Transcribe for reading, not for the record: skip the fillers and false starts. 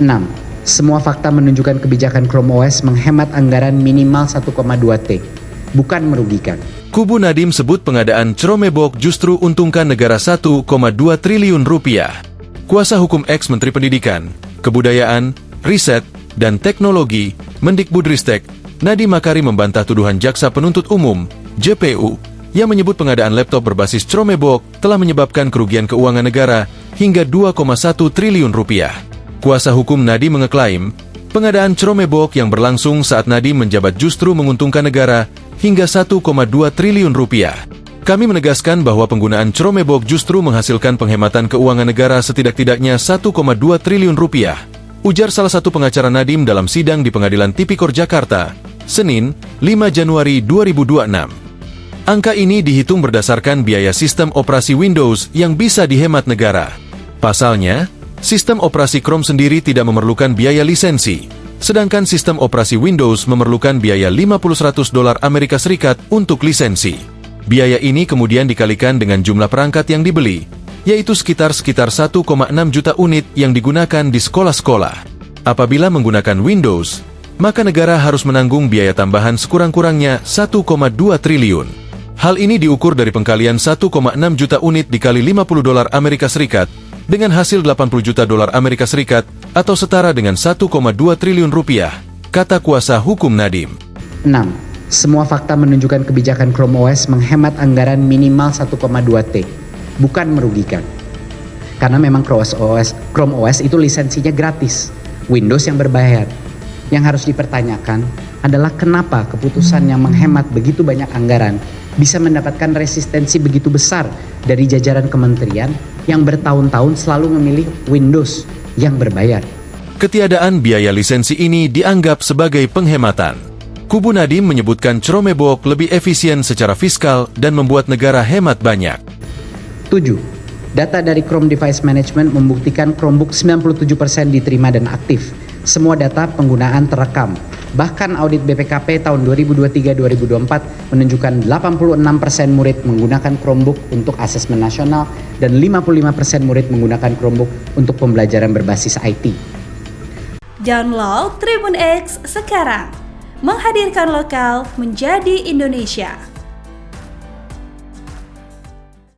6. Semua fakta menunjukkan kebijakan Chrome OS menghemat anggaran minimal 1,2 T, bukan merugikan. Kubu Nadiem sebut pengadaan Chromebook justru untungkan negara 1,2 triliun rupiah. Kuasa hukum ex-Menteri Pendidikan, Kebudayaan, Riset, dan Teknologi, Mendikbudristek, Nadiem Makarim membantah tuduhan Jaksa Penuntut Umum, JPU, yang menyebut pengadaan laptop berbasis Chromebook telah menyebabkan kerugian keuangan negara hingga 2,1 triliun rupiah. Kuasa hukum Nadiem mengeklaim, pengadaan Chromebook yang berlangsung saat Nadiem menjabat justru menguntungkan negara hingga 1,2 triliun rupiah. Kami menegaskan bahwa penggunaan Chromebook justru menghasilkan penghematan keuangan negara setidak-tidaknya 1,2 triliun rupiah, ujar salah satu pengacara Nadiem dalam sidang di Pengadilan Tipikor Jakarta, Senin, 5 Januari 2026. Angka ini dihitung berdasarkan biaya sistem operasi Windows yang bisa dihemat negara. Pasalnya, sistem operasi Chrome sendiri tidak memerlukan biaya lisensi, sedangkan sistem operasi Windows memerlukan biaya $50-100 Amerika Serikat untuk lisensi. Biaya ini kemudian dikalikan dengan jumlah perangkat yang dibeli, yaitu sekitar 1,6 juta unit yang digunakan di sekolah-sekolah. Apabila menggunakan Windows, maka negara harus menanggung biaya tambahan sekurang-kurangnya 1,2 triliun. Hal ini diukur dari pengkalian 1,6 juta unit dikali $50 Amerika Serikat, dengan hasil $80 juta Amerika Serikat atau setara dengan 1,2 triliun rupiah, kata kuasa hukum Nadiem. 6. Semua fakta menunjukkan kebijakan Chrome OS menghemat anggaran minimal 1,2 T, bukan merugikan. Karena memang Chrome OS itu lisensinya gratis, Windows yang berbayar. Yang harus dipertanyakan adalah kenapa keputusan yang menghemat begitu banyak anggaran bisa mendapatkan resistensi begitu besar dari jajaran kementerian yang bertahun-tahun selalu memilih Windows yang berbayar. Ketiadaan biaya lisensi ini dianggap sebagai penghematan. Kubu Nadiem menyebutkan Chromebook lebih efisien secara fiskal dan membuat negara hemat banyak. 7. Data dari Chrome Device Management membuktikan Chromebook 97% diterima dan aktif. Semua data penggunaan terekam. Bahkan audit BPKP tahun 2023-2024 menunjukkan 86% murid menggunakan Chromebook untuk asesmen nasional dan 55% murid menggunakan Chromebook untuk pembelajaran berbasis IT. Download Tribun X sekarang. Menghadirkan lokal menjadi Indonesia.